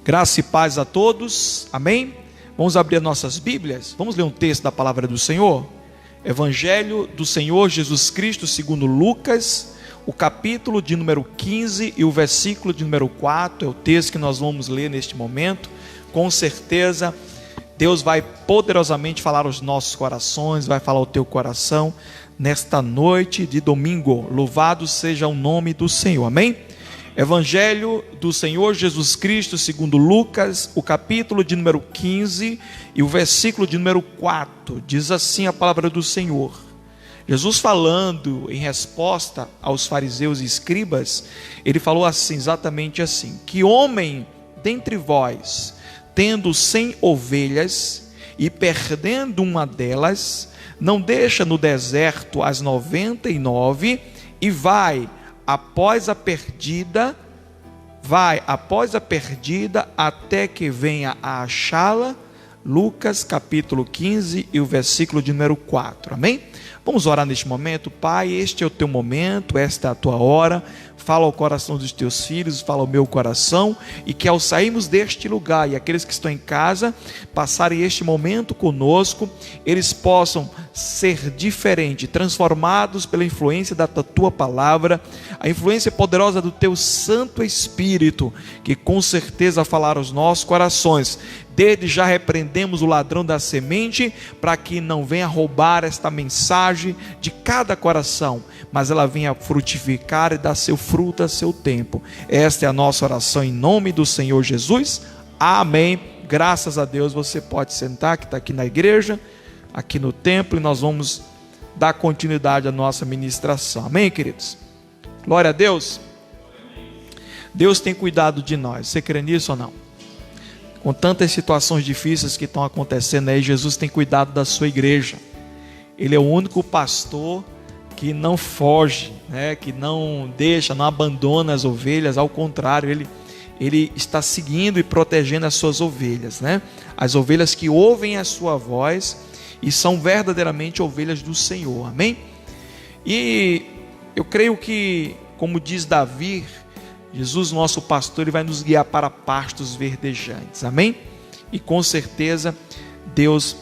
Graça e paz a todos, amém? Vamos abrir nossas Bíblias, vamos ler um texto da palavra do Senhor. Evangelho do Senhor Jesus Cristo segundo Lucas, o capítulo de número 15 e o versículo de número 4, é o texto que nós vamos ler neste momento. Com certeza Deus vai poderosamente falar aos nossos corações, vai falar ao teu coração nesta noite de domingo. Louvado seja o nome do Senhor, amém? Evangelho do Senhor Jesus Cristo segundo Lucas, o capítulo de número 15 e o versículo de número 4, diz assim a palavra do Senhor. Jesus falando em resposta aos fariseus e escribas, ele falou assim, exatamente assim: que homem dentre vós, tendo 100 ovelhas e perdendo uma delas, não deixa no deserto as 99 e vai após a perdida até que venha a achá-la. Lucas capítulo 15 e o versículo de número 4, amém? Vamos orar neste momento. Pai, este é o teu momento, esta é a tua hora. Fala ao coração dos teus filhos, fala ao meu coração, e que ao sairmos deste lugar, e aqueles que estão em casa passarem este momento conosco, eles possam ser diferentes, transformados pela influência da tua palavra, a influência poderosa do teu Santo Espírito, que com certeza falará aos nossos corações. Desde já repreendemos o ladrão da semente, para que não venha roubar esta mensagem de cada coração, mas ela venha frutificar e dar seu fruto a seu tempo. Esta é a nossa oração em nome do Senhor Jesus, amém. Graças a Deus. Você pode sentar, que está aqui na igreja, aqui no templo, e nós vamos dar continuidade à nossa ministração, amém, queridos? Glória a Deus. Deus tem cuidado de nós, você crê nisso ou não? Com tantas situações difíceis que estão acontecendo aí, Jesus tem cuidado da sua igreja. Ele é o único pastor que não foge, né? Que não deixa, não abandona as ovelhas. Ao contrário, ele está seguindo e protegendo as suas ovelhas, né? As ovelhas que ouvem a sua voz e são verdadeiramente ovelhas do Senhor, amém? E eu creio que, como diz Davi, Jesus, nosso pastor, ele vai nos guiar para pastos verdejantes, amém? E com certeza Deus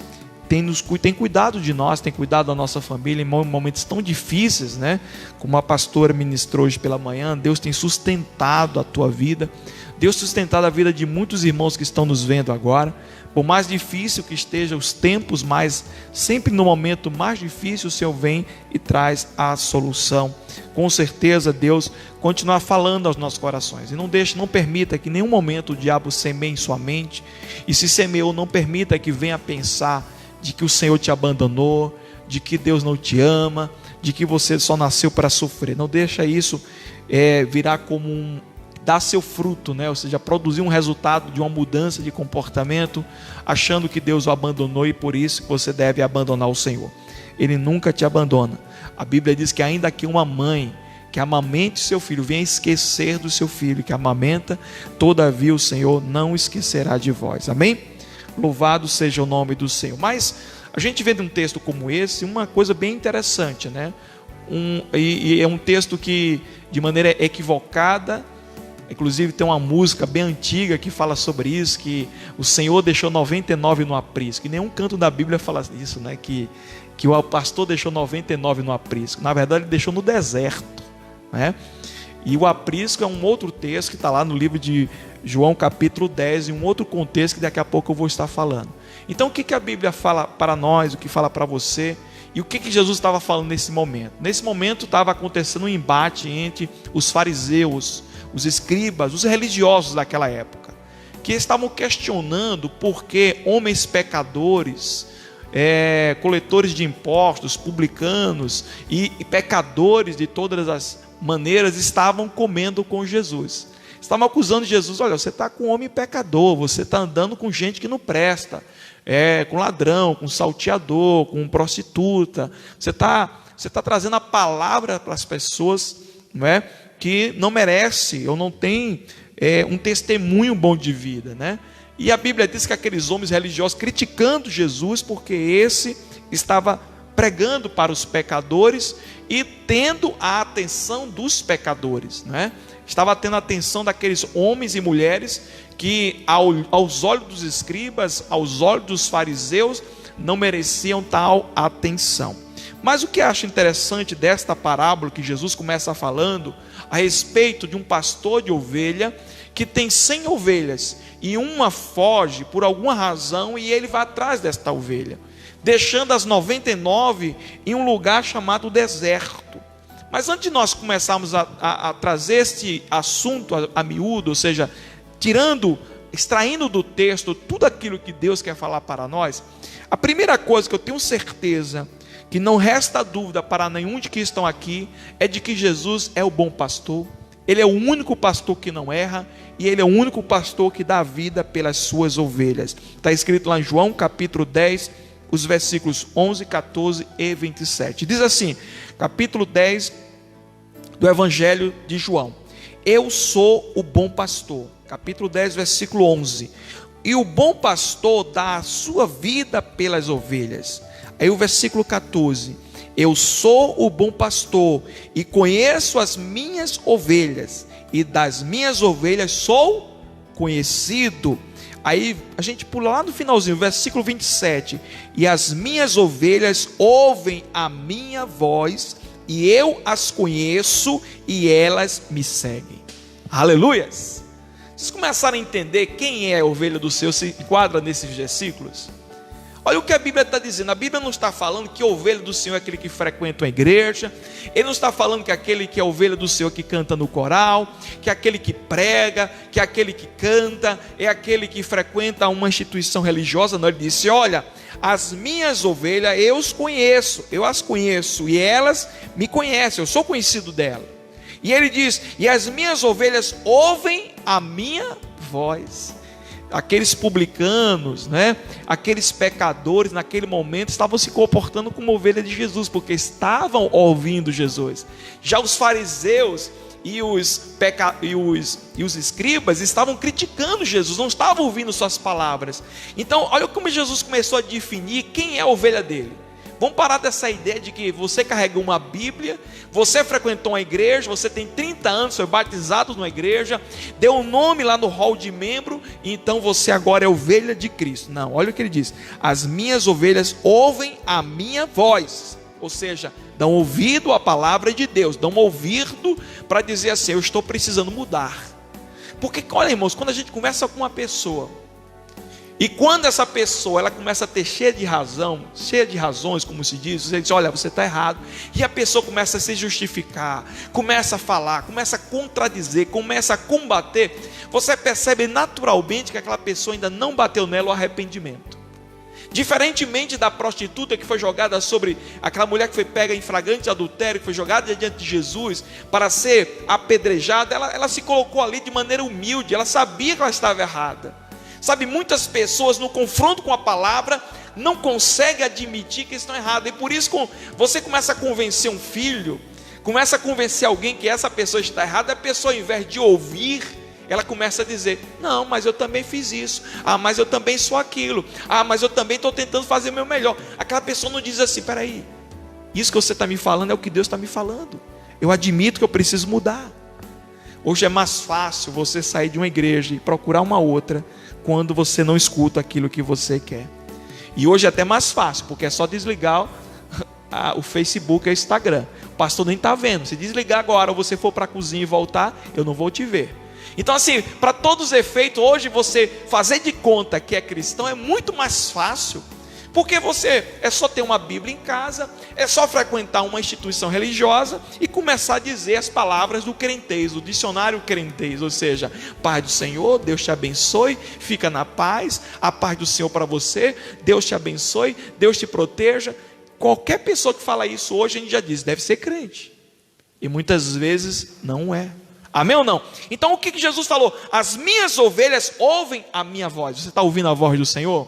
tem cuidado de nós, tem cuidado da nossa família em momentos tão difíceis, né? Como a pastora ministrou hoje pela manhã, Deus tem sustentado a tua vida, Deus tem sustentado a vida de muitos irmãos que estão nos vendo agora. Por mais difícil que estejam os tempos, mas sempre no momento mais difícil o Senhor vem e traz a solução. Com certeza Deus continuar falando aos nossos corações, e não permita que em nenhum momento o diabo semeie em sua mente, e se semeou, não permita que venha pensar de que o Senhor te abandonou, de que Deus não te ama, de que você só nasceu para sofrer. Não deixa isso virar como dar seu fruto, né? Ou seja, produzir um resultado de uma mudança de comportamento, achando que Deus o abandonou e por isso você deve abandonar o Senhor. Ele nunca te abandona. A Bíblia diz que ainda que uma mãe que amamente seu filho venha esquecer do seu filho que amamenta, todavia o Senhor não esquecerá de vós, amém? Louvado seja o nome do Senhor. Mas a gente vê de um texto como esse uma coisa bem interessante, né? E é um texto que de maneira equivocada, inclusive tem uma música bem antiga que fala sobre isso, que o Senhor deixou 99 no aprisco, e nenhum canto da Bíblia fala isso, né? Que o pastor deixou 99 no aprisco. Na verdade ele deixou no deserto, né? E o aprisco é um outro texto que está lá no livro de João capítulo 10, em um outro contexto que daqui a pouco eu vou estar falando. Então o que a Bíblia fala para nós, o que fala para você, e o que Jesus estava falando nesse momento? Nesse momento estava acontecendo um embate entre os fariseus, os escribas, os religiosos daquela época, que estavam questionando por que homens pecadores, coletores de impostos, publicanos e pecadores de todas as maneiras estavam comendo com Jesus. Estavam acusando Jesus: olha, você está com um homem pecador, você está andando com gente que não presta, com ladrão, com salteador, com prostituta, você está trazendo a palavra para as pessoas, não é? Que não merece ou não tem um testemunho bom de vida, né? E a Bíblia diz que aqueles homens religiosos criticando Jesus porque esse estava pregando para os pecadores e tendo a atenção dos pecadores, não é? estava tendo a atenção daqueles homens e mulheres que aos olhos dos escribas, aos olhos dos fariseus, não mereciam tal atenção. Mas o que acho interessante desta parábola que Jesus começa falando a respeito de um pastor de ovelha que tem 100 ovelhas e uma foge por alguma razão e ele vai atrás desta ovelha, deixando as 99 em um lugar chamado deserto. Mas antes de nós começarmos a trazer este assunto a miúdo, ou seja, extraindo do texto tudo aquilo que Deus quer falar para nós, a primeira coisa que eu tenho certeza, que não resta dúvida para nenhum de que estão aqui, é de que Jesus é o bom pastor. Ele é o único pastor que não erra, e Ele é o único pastor que dá vida pelas suas ovelhas. Está escrito lá em João capítulo 10, os versículos 11, 14 e 27. Diz assim, capítulo 10 do Evangelho de João: eu sou o bom pastor. Capítulo 10, versículo 11. E o bom pastor dá a sua vida pelas ovelhas. Aí o versículo 14: eu sou o bom pastor e conheço as minhas ovelhas, e das minhas ovelhas sou conhecido. Aí a gente pula lá no finalzinho, versículo 27: e as minhas ovelhas ouvem a minha voz, e eu as conheço, e elas me seguem. Aleluias! Vocês começaram a entender quem é a ovelha do Senhor, se enquadra nesses versículos? Olha o que a Bíblia está dizendo. A Bíblia não está falando que a ovelha do Senhor é aquele que frequenta uma igreja. Ele não está falando que aquele que é a ovelha do Senhor que canta no coral, que é aquele que prega, que é aquele que canta, é aquele que frequenta uma instituição religiosa. Não, ele disse: olha, as minhas ovelhas eu as conheço, e elas me conhecem, eu sou conhecido dela. E ele diz: e as minhas ovelhas ouvem a minha voz. Aqueles publicanos, né? Aqueles pecadores naquele momento estavam se comportando como ovelha de Jesus, porque estavam ouvindo Jesus. Já os fariseus e os escribas estavam criticando Jesus, não estavam ouvindo suas palavras. Então olha como Jesus começou a definir quem é a ovelha dele. Vamos parar dessa ideia de que você carrega uma Bíblia, você frequentou uma igreja, você tem 30 anos, foi batizado numa igreja, deu um nome lá no hall de membro, e então você agora é ovelha de Cristo. Não, olha o que ele diz: as minhas ovelhas ouvem a minha voz. Ou seja, dão ouvido à palavra de Deus, dão ouvido para dizer assim: eu estou precisando mudar. Porque olha, irmãos, quando a gente conversa com uma pessoa, e quando essa pessoa ela começa a ter cheia de razões, como se diz, você diz: olha, você está errado. E a pessoa começa a se justificar, começa a falar, começa a contradizer, começa a combater. Você percebe naturalmente que aquela pessoa ainda não bateu nela o arrependimento. Diferentemente da prostituta que foi jogada sobre aquela mulher que foi pega em flagrante adultério, que foi jogada diante de Jesus para ser apedrejada, ela se colocou ali de maneira humilde, ela sabia que ela estava errada. Sabe, muitas pessoas no confronto com a palavra não conseguem admitir que estão erradas. E por isso você começa a convencer um filho, começa a convencer alguém que essa pessoa está errada, a pessoa, ao invés de ouvir, ela começa a dizer: não, mas eu também fiz isso. Ah, mas eu também sou aquilo. Ah, mas eu também estou tentando fazer o meu melhor. Aquela pessoa não diz assim: peraí, isso que você está me falando é o que Deus está me falando. Eu admito que eu preciso mudar. Hoje é mais fácil você sair de uma igreja e procurar uma outra quando você não escuta aquilo que você quer. E hoje é até mais fácil, porque é só desligar o Facebook e o Instagram. O pastor nem está vendo. Se desligar agora, ou você for para a cozinha e voltar, eu não vou te ver. Então assim, para todos os efeitos, hoje você fazer de conta que é cristão é muito mais fácil, porque você é só ter uma Bíblia em casa, é só frequentar uma instituição religiosa e começar a dizer as palavras do crentez, do dicionário crentez, ou seja, paz do Senhor, Deus te abençoe, fica na paz, a paz do Senhor para você, Deus te abençoe, Deus te proteja. Qualquer pessoa que fala isso hoje, a gente já diz, deve ser crente, e muitas vezes não é. Amém ou não? Então o que Jesus falou? As minhas ovelhas ouvem a minha voz. Você está ouvindo a voz do Senhor?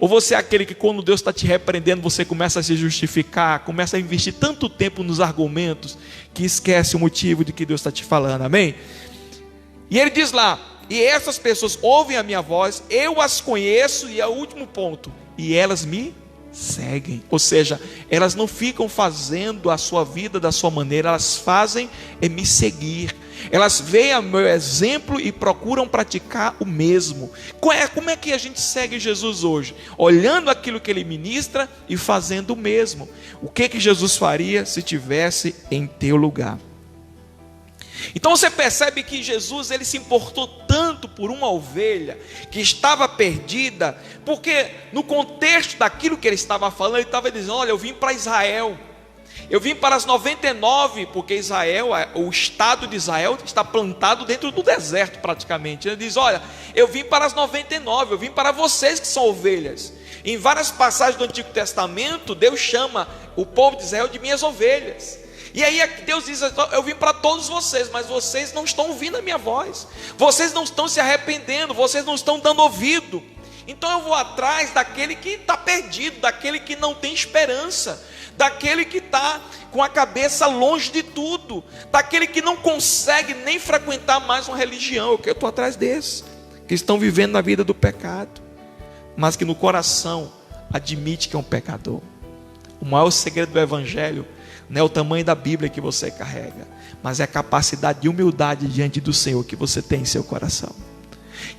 Ou você é aquele que quando Deus está te repreendendo, você começa a se justificar, começa a investir tanto tempo nos argumentos, que esquece o motivo de que Deus está te falando, amém? E ele diz lá: e essas pessoas ouvem a minha voz, eu as conheço, e é o último ponto, e elas me seguem. Ou seja, elas não ficam fazendo a sua vida da sua maneira, elas fazem me seguir. Elas veem o meu exemplo e procuram praticar o mesmo. Como é que a gente segue Jesus hoje? Olhando aquilo que ele ministra e fazendo o mesmo. O que Jesus faria se tivesse em teu lugar? Então você percebe que Jesus, ele se importou tanto por uma ovelha que estava perdida, porque no contexto daquilo que ele estava falando, ele estava dizendo: olha, eu vim para Israel, eu vim para as 99, porque Israel, o estado de Israel está plantado dentro do deserto praticamente. Ele diz: olha, eu vim para as 99, eu vim para vocês que são ovelhas. Em várias passagens do Antigo Testamento, Deus chama o povo de Israel de minhas ovelhas. E aí Deus diz: eu vim para todos vocês, mas vocês não estão ouvindo a minha voz, vocês não estão se arrependendo, vocês não estão dando ouvido. Então eu vou atrás daquele que está perdido, daquele que não tem esperança, daquele que está com a cabeça longe de tudo, daquele que não consegue nem frequentar mais uma religião. Eu estou atrás desses, que estão vivendo na vida do pecado, mas que no coração admite que é um pecador. O maior segredo do Evangelho não é o tamanho da Bíblia que você carrega, mas é a capacidade de humildade diante do Senhor que você tem em seu coração.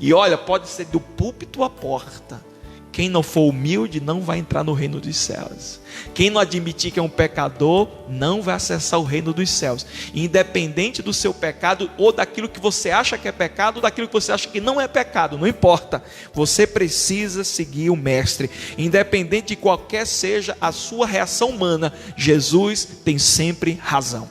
E olha, pode ser do púlpito à porta. Quem não for humilde não vai entrar no reino dos céus. Quem não admitir que é um pecador não vai acessar o reino dos céus. Independente do seu pecado, ou daquilo que você acha que é pecado, ou daquilo que você acha que não é pecado, não importa. Você precisa seguir o mestre. Independente de qualquer seja a sua reação humana, Jesus tem sempre razão.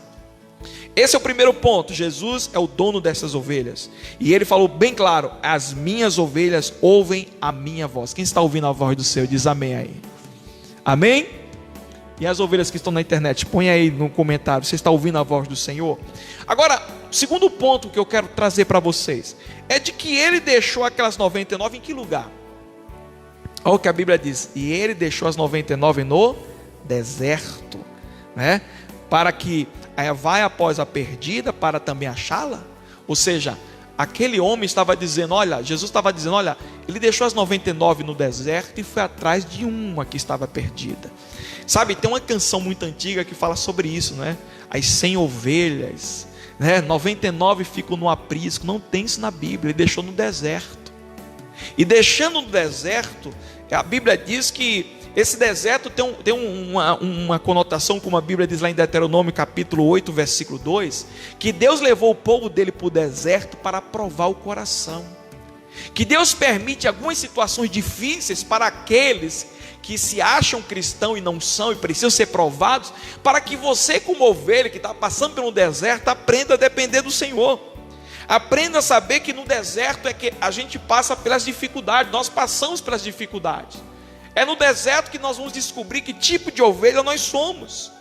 Esse é o primeiro ponto. Jesus é o dono dessas ovelhas, e ele falou bem claro: as minhas ovelhas ouvem a minha voz. Quem está ouvindo a voz do Senhor, diz amém aí. Amém? E as ovelhas que estão na internet, põe aí no comentário: você está ouvindo a voz do Senhor? Agora, o segundo ponto que eu quero trazer para vocês é de que ele deixou aquelas 99 em que lugar? Olha o que a Bíblia diz: e ele deixou as 99 no deserto, né? Para que vai após a perdida para também achá-la. Ou seja, aquele homem estava dizendo, olha, Jesus estava dizendo, olha, ele deixou as 99 no deserto e foi atrás de uma que estava perdida. Sabe, tem uma canção muito antiga que fala sobre isso, né? As 100 ovelhas, né? 99 ficam no aprisco. Não tem isso na Bíblia. Ele deixou no deserto. E deixando no deserto, a Bíblia diz que esse deserto tem uma conotação, como a Bíblia diz lá em Deuteronômio capítulo 8, versículo 2, que Deus levou o povo dele para o deserto para provar o coração. Que Deus permite algumas situações difíceis para aqueles que se acham cristãos e não são, e precisam ser provados, para que você, como ovelha que está passando pelo deserto, aprenda a depender do Senhor. Aprenda a saber que no deserto é que a gente passa pelas dificuldades, nós passamos pelas dificuldades. É no deserto que nós vamos descobrir que tipo de ovelha nós somos.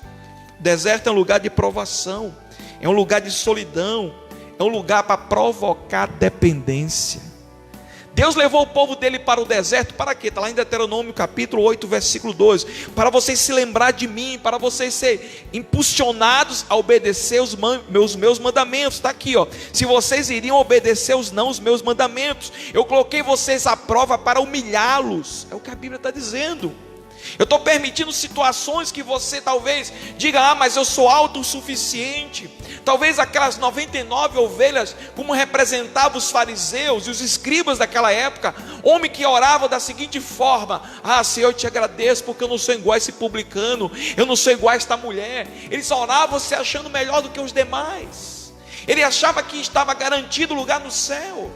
O deserto é um lugar de provação, é um lugar de solidão, é um lugar para provocar dependência. Deus levou o povo dele para o deserto, para quê? Está lá em Deuteronômio capítulo 8, versículo 12, para vocês se lembrar de mim, para vocês serem impulsionados a obedecer os meus mandamentos. Está aqui, ó. Se vocês iriam obedecer os meus mandamentos, eu coloquei vocês à prova para humilhá-los. É o que a Bíblia está dizendo. Eu estou permitindo situações que você talvez diga, mas eu sou autossuficiente. Talvez aquelas 99 ovelhas, como representavam os fariseus e os escribas daquela época, homem que orava da seguinte forma: Senhor, eu te agradeço porque eu não sou igual a esse publicano, eu não sou igual a esta mulher. Eles oravam se achando melhor do que os demais. Ele achava que estava garantido lugar no céu.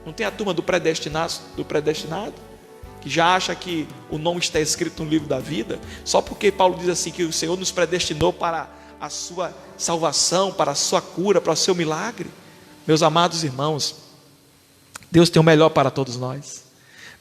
Não tem a turma do predestinado? Que já acha que o nome está escrito no livro da vida, só porque Paulo diz assim, que o Senhor nos predestinou para a sua salvação, para a sua cura, para o seu milagre. Meus amados irmãos, Deus tem o melhor para todos nós.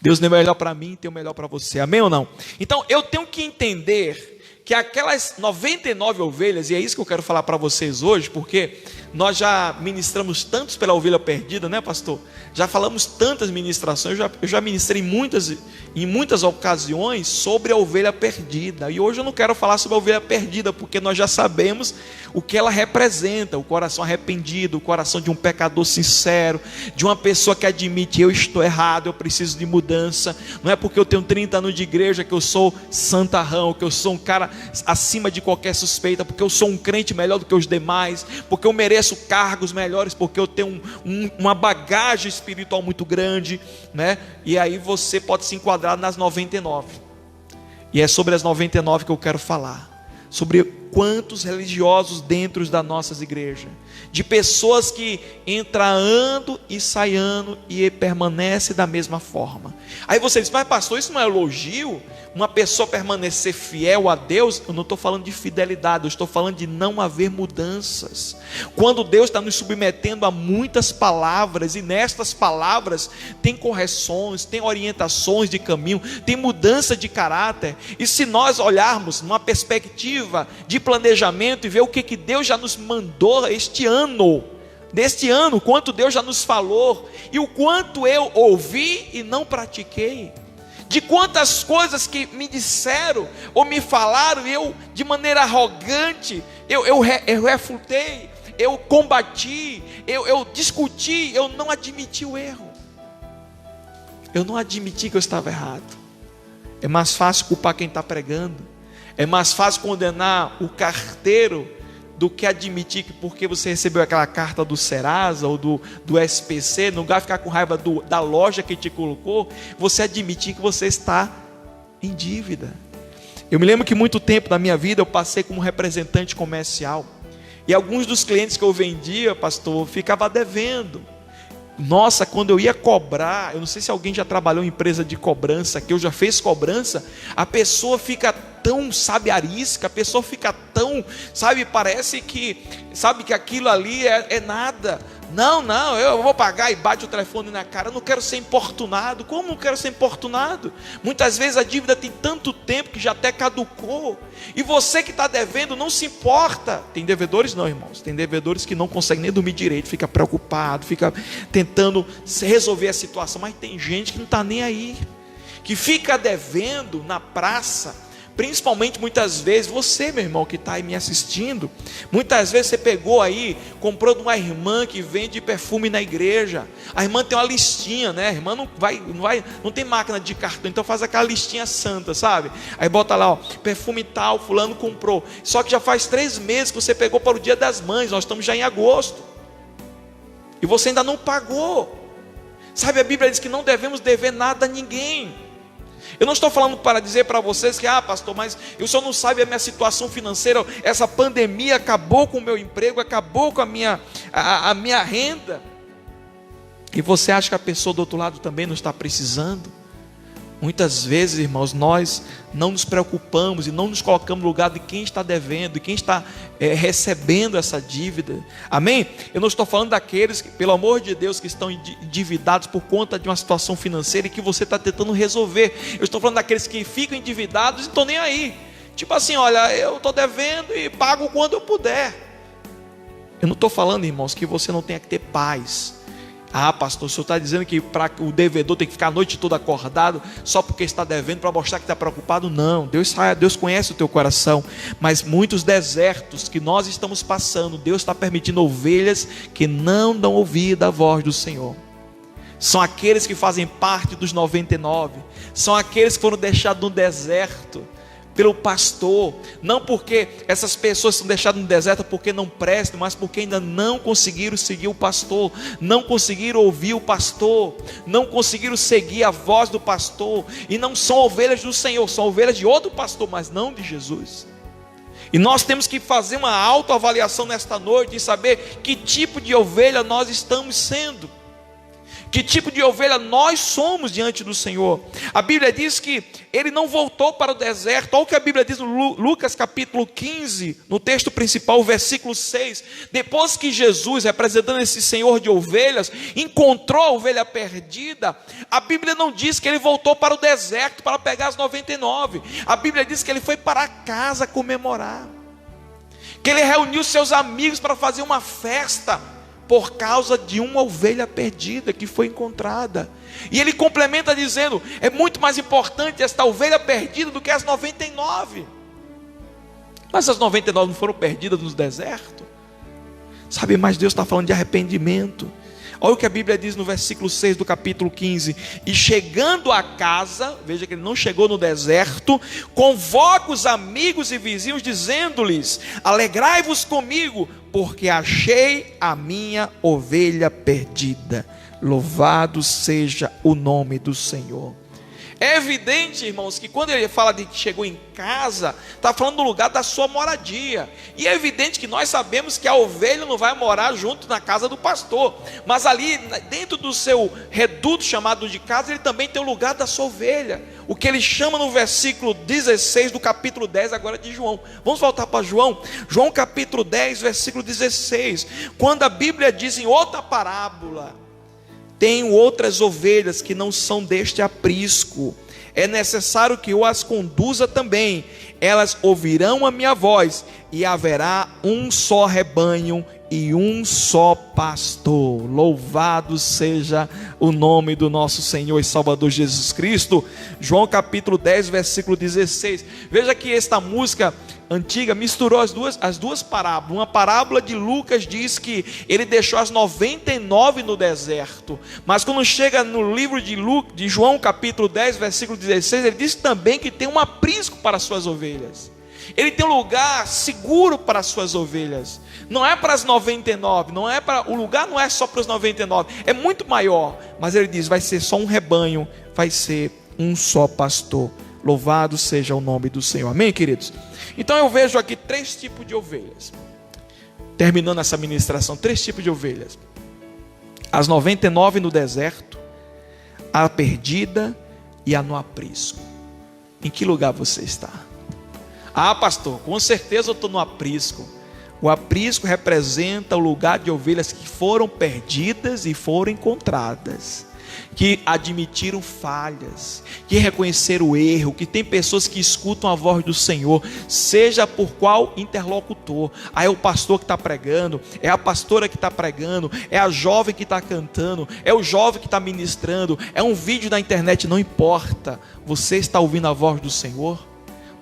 Deus tem o melhor para mim, tem o melhor para você, amém ou não? Então eu tenho que entender que aquelas 99 ovelhas, e é isso que eu quero falar para vocês hoje, porque nós já ministramos tantos pela ovelha perdida, né, pastor? Já falamos tantas ministrações, eu já ministrei em muitas ocasiões sobre a ovelha perdida. E hoje eu não quero falar sobre a ovelha perdida, porque nós já sabemos o que ela representa: o coração arrependido, o coração de um pecador sincero, de uma pessoa que admite: eu estou errado, eu preciso de mudança. Não é porque eu tenho 30 anos de igreja que eu sou santarrão, que eu sou um cara acima de qualquer suspeita, porque eu sou um crente melhor do que os demais, porque eu mereço mereço cargos melhores porque eu tenho uma bagagem espiritual muito grande, né? E aí você pode se enquadrar nas 99. E é sobre as 99 que eu quero falar. Sobre quantos religiosos dentro das nossas igrejas, de pessoas que entram ano e sai ano e permanece da mesma forma. Aí você diz, mas pastor, isso não é elogio? Uma pessoa permanecer fiel a Deus? Eu não estou falando de fidelidade, eu estou falando de não haver mudanças. Quando Deus está nos submetendo a muitas palavras, e nestas palavras tem correções, tem orientações de caminho, tem mudança de caráter, e se nós olharmos numa perspectiva de planejamento e ver o que Deus já nos mandou neste ano, quanto Deus já nos falou, e o quanto eu ouvi e não pratiquei, de quantas coisas que me disseram ou me falaram, eu de maneira arrogante, eu refutei, eu combati, eu discuti, eu não admiti o erro, eu não admiti que eu estava errado. É mais fácil culpar quem está pregando, é mais fácil condenar o carteiro do que admitir que porque você recebeu aquela carta do Serasa ou do SPC, não vai ficar com raiva da loja que te colocou, você admitir que você está em dívida. Eu me lembro que muito tempo da minha vida eu passei como representante comercial, e alguns dos clientes que eu vendia, pastor, ficava devendo. Nossa, quando eu ia cobrar, eu não sei se alguém já trabalhou em empresa de cobrança, que eu já fez cobrança, a pessoa fica tão, arisca, a pessoa fica tão, parece que, que aquilo ali é nada. Não, eu vou pagar, e bate o telefone na cara. Eu não quero ser importunado. Como não quero ser importunado? Muitas vezes a dívida tem tanto tempo que já até caducou, e você que está devendo não se importa. Tem devedores não, irmãos, tem devedores que não conseguem nem dormir direito, fica preocupado, fica tentando resolver a situação, mas tem gente que não está nem aí, que fica devendo na praça. Principalmente muitas vezes, você, meu irmão, que está aí me assistindo, muitas vezes você pegou aí, comprou de uma irmã que vende perfume na igreja. A irmã tem uma listinha, né? A irmã não tem máquina de cartão, então faz aquela listinha santa, sabe? Aí bota lá, ó, perfume tal, fulano comprou. Só que já faz 3 meses que você pegou para o Dia das Mães, nós estamos já em agosto, e você ainda não pagou. Sabe, a Bíblia diz que não devemos dever nada a ninguém. Eu não estou falando para dizer para vocês que, pastor, mas o senhor não sabe a minha situação financeira, essa pandemia acabou com o meu emprego, acabou com a minha renda, e você acha que a pessoa do outro lado também não está precisando? Muitas vezes, irmãos, nós não nos preocupamos e não nos colocamos no lugar de quem está devendo, de quem está recebendo essa dívida. Amém? Eu não estou falando daqueles que, pelo amor de Deus, que estão endividados por conta de uma situação financeira e que você está tentando resolver. Eu estou falando daqueles que ficam endividados e estão nem aí. Tipo assim, olha, eu estou devendo e pago quando eu puder. Eu não estou falando, irmãos, que você não tenha que ter paz. Pastor, o senhor está dizendo que o devedor tem que ficar a noite toda acordado só porque está devendo, para mostrar que está preocupado? Não, Deus conhece o teu coração. Mas muitos desertos que nós estamos passando, Deus está permitindo ovelhas que não dão ouvido à voz do Senhor. São aqueles que fazem parte dos 99, são aqueles que foram deixados no deserto pelo pastor, não porque essas pessoas são deixadas no deserto porque não prestam, mas porque ainda não conseguiram seguir o pastor, não conseguiram ouvir o pastor, não conseguiram seguir a voz do pastor, e não são ovelhas do Senhor, são ovelhas de outro pastor, mas não de Jesus. E nós temos que fazer uma autoavaliação nesta noite e saber que tipo de ovelha nós estamos sendo, que tipo de ovelha nós somos diante do Senhor. A Bíblia diz que ele não voltou para o deserto. Olha o que a Bíblia diz no Lucas capítulo 15, no texto principal, versículo 6. Depois que Jesus, representando esse Senhor de ovelhas, encontrou a ovelha perdida, a Bíblia não diz que ele voltou para o deserto para pegar as 99. A Bíblia diz que ele foi para casa comemorar, que ele reuniu seus amigos para fazer uma festa por causa de uma ovelha perdida que foi encontrada. E ele complementa dizendo: é muito mais importante esta ovelha perdida do que as 99. Mas as 99 não foram perdidas no deserto? Sabe, mas Deus está falando de arrependimento. Olha o que a Bíblia diz no versículo 6 do capítulo 15: e chegando a casa, veja que ele não chegou no deserto, convoca os amigos e vizinhos, dizendo-lhes: alegrai-vos comigo, porque achei a minha ovelha perdida. Louvado seja o nome do Senhor. É evidente, irmãos, que quando ele fala de que chegou em casa, está falando do lugar da sua moradia. E é evidente que nós sabemos que a ovelha não vai morar junto na casa do pastor, mas ali dentro do seu reduto chamado de casa, ele também tem o lugar da sua ovelha. O que ele chama no versículo 16 do capítulo 10 agora de João. Vamos voltar para João. João capítulo 10, versículo 16. Quando a Bíblia diz em outra parábola: tenho outras ovelhas que não são deste aprisco, é necessário que eu as conduza também, elas ouvirão a minha voz, e haverá um só rebanho e um só pastor. Louvado seja o nome do nosso Senhor e Salvador Jesus Cristo. João capítulo 10, versículo 16. Veja que esta música antiga misturou as duas parábolas. Uma parábola de Lucas diz que ele deixou as 99 no deserto, mas quando chega no livro de João capítulo 10, versículo 16, ele diz também que tem um aprisco para as suas ovelhas. Ele tem um lugar seguro para as suas ovelhas. Não é para as 99, o lugar não é só para os 99, é muito maior. Mas ele diz: vai ser só um rebanho, vai ser um só pastor. Louvado seja o nome do Senhor. Amém, queridos? Então eu vejo aqui 3 tipos de ovelhas. Terminando essa ministração, 3 tipos de ovelhas: as 99 no deserto, a perdida e a no aprisco. Em que lugar você está? Ah, pastor, com certeza eu estou no aprisco. O aprisco representa o lugar de ovelhas que foram perdidas e foram encontradas, que admitiram falhas, que reconheceram o erro, que tem pessoas que escutam a voz do Senhor, seja por qual interlocutor. É o pastor que está pregando, é a pastora que está pregando, é a jovem que está cantando, é o jovem que está ministrando, é um vídeo na internet, não importa. Você está ouvindo a voz do Senhor?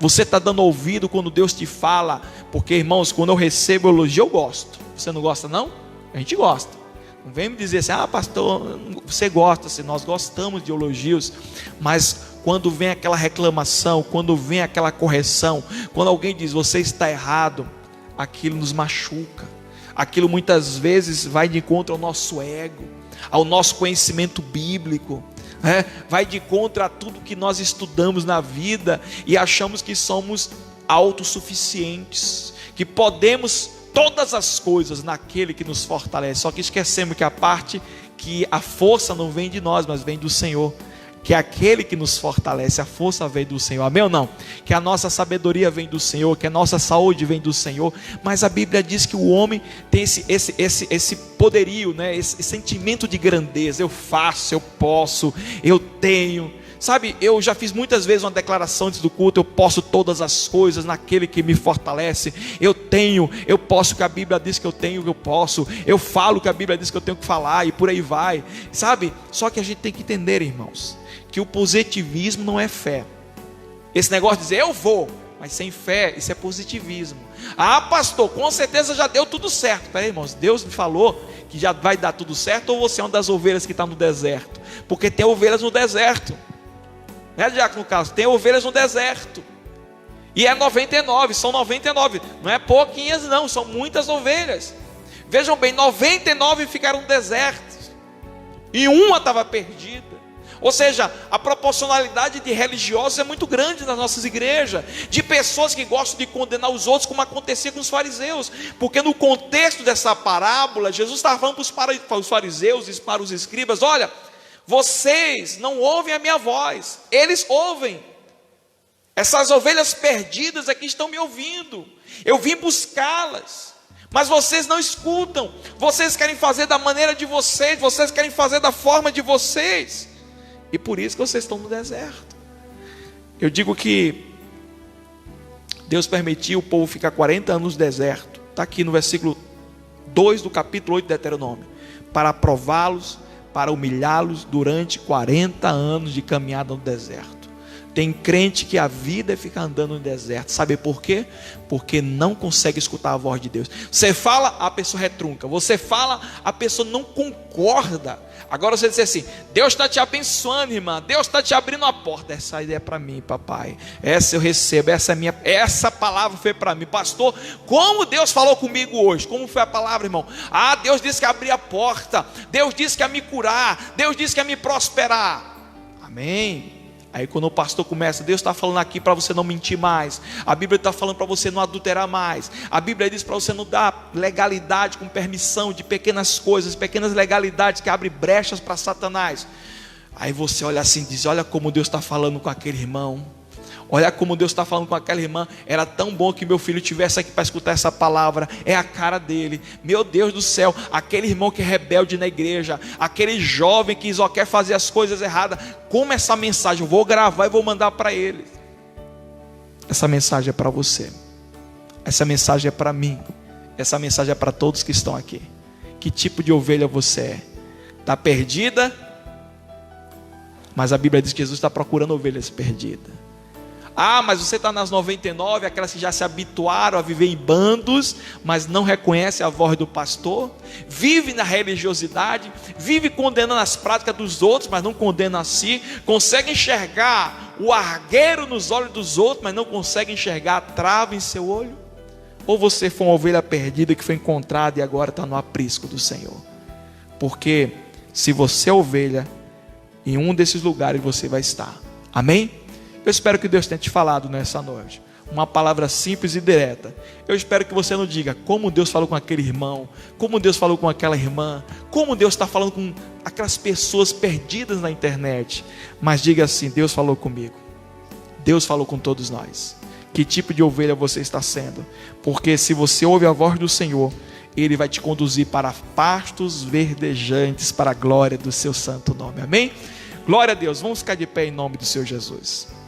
Você está dando ouvido quando Deus te fala? Porque, irmãos, quando eu recebo elogio, eu gosto. Você não gosta, não? A gente gosta. Não vem me dizer assim: ah, pastor, você gosta, assim, nós gostamos de elogios. Mas quando vem aquela reclamação, quando vem aquela correção, quando alguém diz você está errado, aquilo nos machuca. Aquilo muitas vezes vai de encontro ao nosso ego, ao nosso conhecimento bíblico. Vai de contra a tudo que nós estudamos na vida e achamos que somos autossuficientes, que podemos todas as coisas naquele que nos fortalece. Só que esquecemos que que a força não vem de nós, mas vem do Senhor. Que aquele que nos fortalece, a força vem do Senhor. Amém ou não? Que a nossa sabedoria vem do Senhor, que a nossa saúde vem do Senhor. Mas a Bíblia diz que o homem tem esse poderio, né? Esse sentimento de grandeza. Eu faço, eu posso, eu tenho. Sabe, eu já fiz muitas vezes uma declaração antes do culto: eu posso todas as coisas naquele que me fortalece. Eu tenho, eu posso, que a Bíblia diz que eu tenho, que eu posso. Eu falo que a Bíblia diz que eu tenho que falar, e por aí vai. Sabe, só que a gente tem que entender, irmãos, que o positivismo não é fé. Esse negócio de dizer eu vou, mas sem fé, isso é positivismo. Ah, pastor, com certeza já deu tudo certo. Peraí, irmãos, Deus me falou que já vai dar tudo certo, ou você é uma das ovelhas que está no deserto? Porque tem ovelhas no deserto, né, Diácono Carlos? Tem ovelhas no deserto, e é 99, são 99, não é pouquinhas não, são muitas ovelhas. Vejam bem, 99 ficaram no deserto, e uma estava perdida. Ou seja, a proporcionalidade de religiosos é muito grande nas nossas igrejas, de pessoas que gostam de condenar os outros, como acontecia com os fariseus. Porque no contexto dessa parábola, Jesus estava falando para os fariseus e para os escribas: olha, vocês não ouvem a minha voz, eles ouvem. Essas ovelhas perdidas aqui estão me ouvindo, eu vim buscá-las, mas vocês não escutam. Vocês querem fazer da maneira de vocês, vocês querem fazer da forma de vocês, e por isso que vocês estão no deserto. Eu digo que Deus permitiu o povo ficar 40 anos no deserto. Está aqui no versículo 2 do capítulo 8 de Deuteronômio: para prová-los, para humilhá-los durante 40 anos de caminhada no deserto. Tem crente que a vida é ficar andando no deserto. Sabe por quê? Porque não consegue escutar a voz de Deus. Você fala, a pessoa retrunca. Você fala, a pessoa não concorda. Agora você diz assim: Deus está te abençoando, irmã. Deus está te abrindo a porta. Essa ideia é para mim, papai. Essa eu recebo. Essa palavra foi para mim. Pastor, como Deus falou comigo hoje? Como foi a palavra, irmão? Ah, Deus disse que ia abrir a porta. Deus disse que ia me curar. Deus disse que ia me prosperar. Amém. Aí quando o pastor começa: Deus está falando aqui para você não mentir mais. A Bíblia está falando para você não adulterar mais. A Bíblia diz para você não dar legalidade com permissão de pequenas coisas, pequenas legalidades que abrem brechas para Satanás. Aí você olha assim e diz: olha como Deus está falando com aquele irmão. Olha como Deus está falando com aquela irmã. Era tão bom que meu filho estivesse aqui para escutar essa palavra. É a cara dele. Meu Deus do céu, aquele irmão que é rebelde na igreja, aquele jovem que só quer fazer as coisas erradas. Como essa mensagem eu vou gravar e vou mandar para ele. Essa mensagem é para você. Essa mensagem é para mim. Essa mensagem é para todos que estão aqui. Que tipo de ovelha você é? Está perdida? Mas a Bíblia diz que Jesus está procurando ovelhas perdidas. Ah, mas você está nas 99, aquelas que já se habituaram a viver em bandos, mas não reconhece a voz do pastor, vive na religiosidade, vive condenando as práticas dos outros, mas não condena a si, consegue enxergar o argueiro nos olhos dos outros, mas não consegue enxergar a trava em seu olho? Ou você foi uma ovelha perdida que foi encontrada e agora está no aprisco do Senhor? Porque se você é ovelha, em um desses lugares você vai estar. Amém? Eu espero que Deus tenha te falado nessa noite uma palavra simples e direta. Eu espero que você não diga como Deus falou com aquele irmão, como Deus falou com aquela irmã, como Deus está falando com aquelas pessoas perdidas na internet. Mas diga assim: Deus falou comigo. Deus falou com todos nós. Que tipo de ovelha você está sendo? Porque se você ouve a voz do Senhor, Ele vai te conduzir para pastos verdejantes, para a glória do seu santo nome. Amém? Glória a Deus. Vamos ficar de pé em nome do Senhor Jesus.